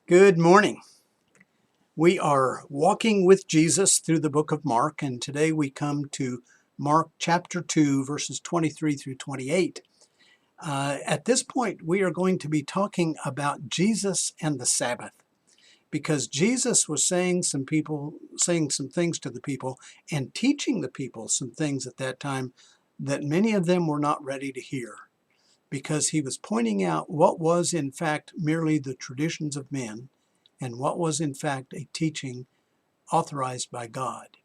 Good morning. We are walking with Jesus through the book of Mark, and today we come to Mark chapter 2, verses 23 through 28. At this point, we are going to be talking about Jesus and the Sabbath, because Jesus was saying some things to the people and teaching the people some things at that time that many of them were not ready to hear, because he was pointing out what was in fact merely the traditions of men and what was in fact a teaching authorized by God.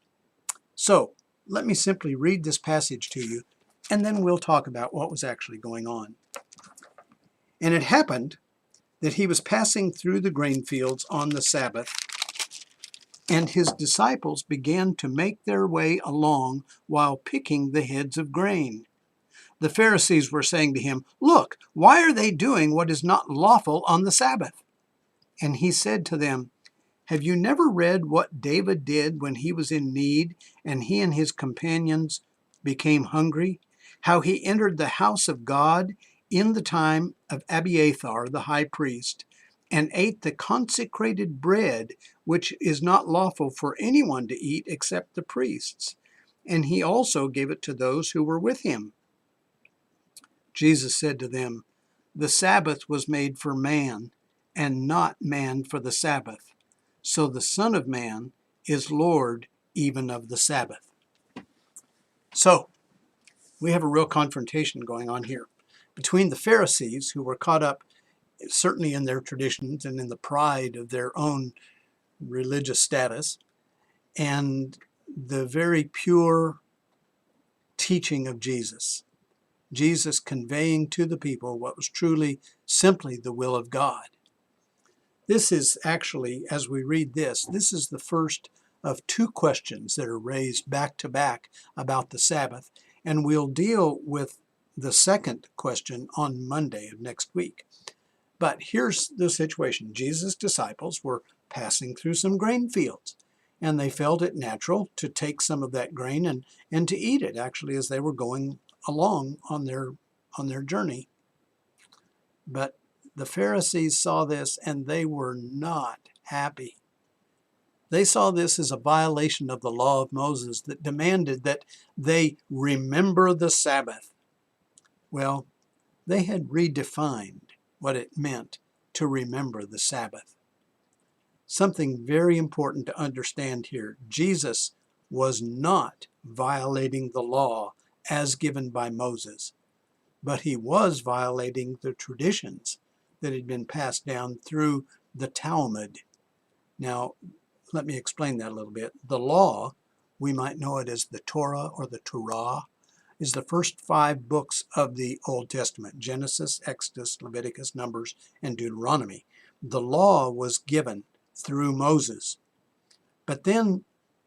So let me simply read this passage to you, and then we'll talk about what was actually going on. And it happened that he was passing through the grain fields on the Sabbath, and his disciples began to make their way along while picking the heads of grain. The Pharisees were saying to him, "Look, why are they doing what is not lawful on the Sabbath?" And he said to them, "Have you never read what David did when he was in need and he and his companions became hungry? How he entered the house of God in the time of Abiathar the high priest and ate the consecrated bread, which is not lawful for anyone to eat except the priests. And he also gave it to those who were with him." Jesus said to them, "The Sabbath was made for man, and not man for the Sabbath. So the Son of Man is Lord even of the Sabbath." So we have a real confrontation going on here between the Pharisees, who were caught up certainly in their traditions and in the pride of their own religious status, and the very pure teaching of Jesus. Jesus conveying to the people what was truly simply the will of God. This is actually, as we read this is the first of two questions that are raised back to back about the Sabbath, and we'll deal with the second question on Monday of next week. But here's the situation. Jesus' disciples were passing through some grain fields, and they felt it natural to take some of that grain and to eat it, actually, as they were going along on their journey. But the Pharisees saw this, and they were not happy. They saw this as a violation of the law of Moses that demanded that they remember the Sabbath. Well, they had redefined what it meant to remember the Sabbath. Something very important to understand here. Jesus was not violating the law as given by Moses, but he was violating the traditions that had been passed down through the Talmud. Now, let me explain that a little bit. The law, we might know it as the Torah or the Torah, is the first 5 books of the Old Testament: Genesis, Exodus, Leviticus, Numbers, and Deuteronomy. The law was given through Moses. But then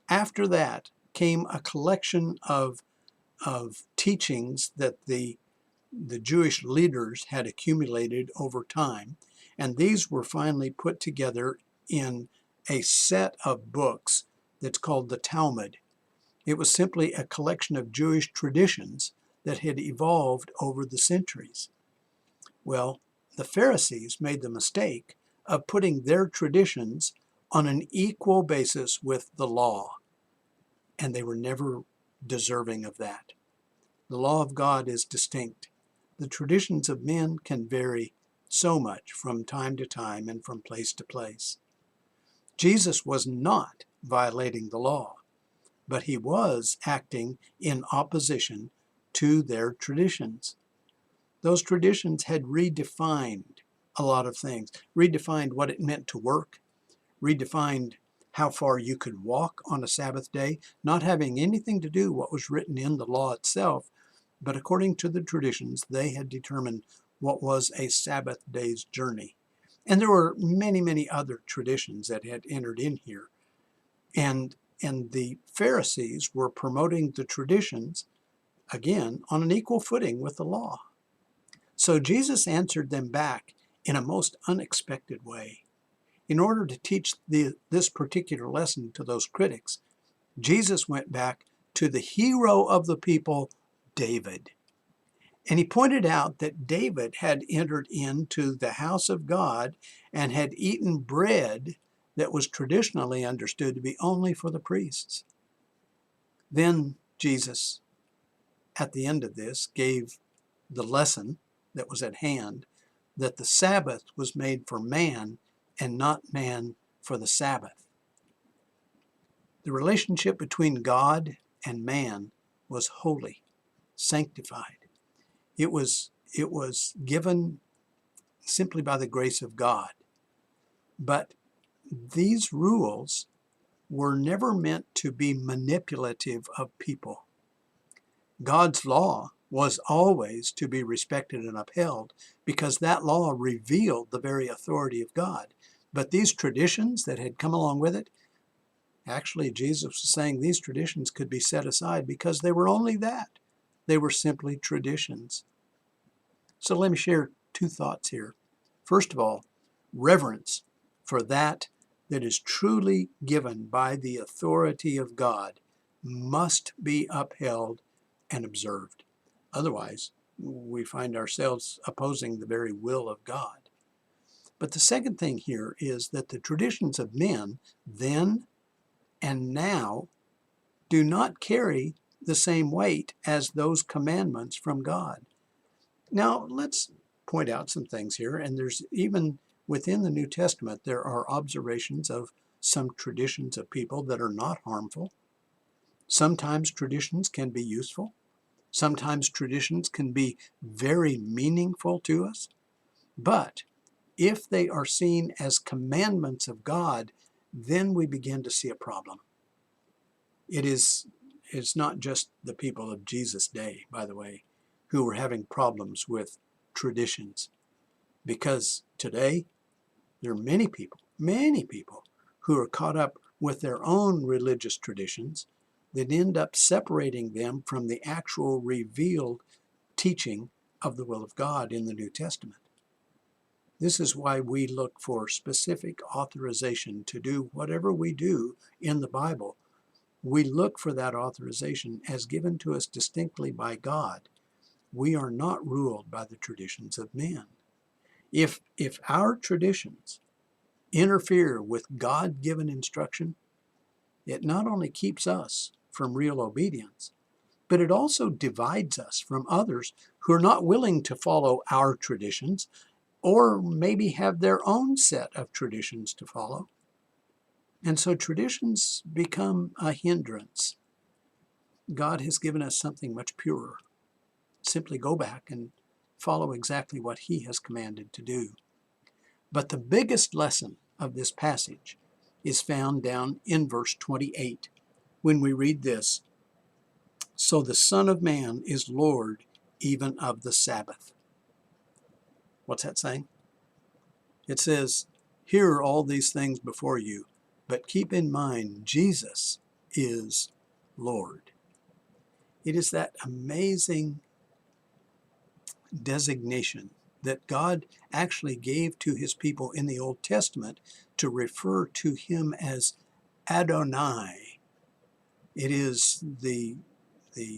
after that came a collection of teachings that the Jewish leaders had accumulated over time, and these were finally put together in a set of books that's called the Talmud. It was simply a collection of Jewish traditions that had evolved over the centuries. Well, the Pharisees made the mistake of putting their traditions on an equal basis with the law, and they were never deserving of that. The law of God is distinct. The traditions of men can vary so much from time to time and from place to place. Jesus was not violating the law, but he was acting in opposition to their traditions. Those traditions had redefined a lot of things, redefined what it meant to work, redefined how far you could walk on a Sabbath day, not having anything to do what was written in the law itself, but according to the traditions, they had determined what was a Sabbath day's journey. And there were many, many other traditions that had entered in here. And the Pharisees were promoting the traditions, again, on an equal footing with the law. So Jesus answered them back in a most unexpected way. In order to teach this particular lesson to those critics, Jesus went back to the hero of the people, David. And he pointed out that David had entered into the house of God and had eaten bread that was traditionally understood to be only for the priests. Then Jesus, at the end of this, gave the lesson that was at hand, that the Sabbath was made for man and not man for the Sabbath. The relationship between God and man was holy, sanctified. It was given simply by the grace of God. But these rules were never meant to be manipulative of people. God's law was always to be respected and upheld because that law revealed the very authority of God. But these traditions that had come along with it, actually Jesus was saying these traditions could be set aside because they were only that. They were simply traditions. So let me share two thoughts here. First of all, reverence for that is truly given by the authority of God must be upheld and observed. Otherwise, we find ourselves opposing the very will of God. But the second thing here is that the traditions of men then and now do not carry the same weight as those commandments from God. Now, let's point out some things here, and there's even within the New Testament, there are observations of some traditions of people that are not harmful. Sometimes traditions can be useful. Sometimes traditions can be very meaningful to us. But if they are seen as commandments of God, then we begin to see a problem. It's not just the people of Jesus' day, by the way, who were having problems with traditions. Because today, there are many people who are caught up with their own religious traditions that end up separating them from the actual revealed teaching of the will of God in the New Testament. This is why we look for specific authorization to do whatever we do in the Bible. We look for that authorization as given to us distinctly by God. We are not ruled by the traditions of men. If our traditions interfere with God-given instruction, it not only keeps us from real obedience, but it also divides us from others who are not willing to follow our traditions or maybe have their own set of traditions to follow. And so traditions become a hindrance. God has given us something much purer. Simply go back and follow exactly what He has commanded to do. But the biggest lesson of this passage is found down in verse 28 when we read this, "So the Son of Man is Lord even of the Sabbath." What's that saying? It says, "Here are all these things before you, but keep in mind Jesus is Lord." It is that amazing designation that God actually gave to His people in the Old Testament to refer to Him as Adonai. It is the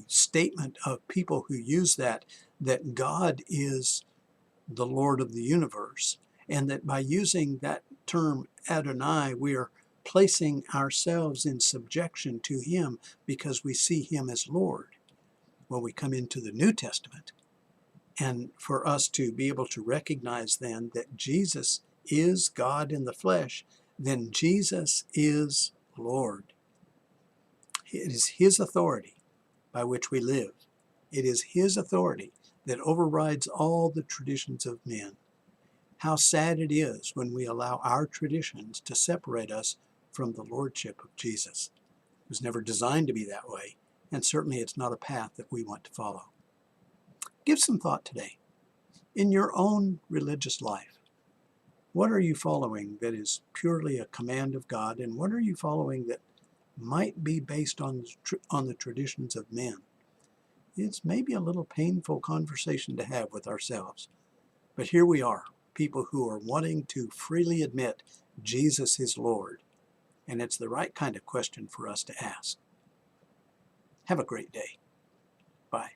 statement of people who use that God is the Lord of the universe, and that by using that term Adonai, we are placing ourselves in subjection to Him because we see Him as Lord. When we come into the New Testament, and for us to be able to recognize then that Jesus is God in the flesh, then Jesus is Lord. It is His authority by which we live. It is His authority that overrides all the traditions of men. How sad it is when we allow our traditions to separate us from the lordship of Jesus. It was never designed to be that way, and certainly it's not a path that we want to follow. Give some thought today. In your own religious life, what are you following that is purely a command of God, and what are you following that might be based on the traditions of men? It's maybe a little painful conversation to have with ourselves, but here we are, people who are wanting to freely admit Jesus is Lord, and it's the right kind of question for us to ask. Have a great day. Bye.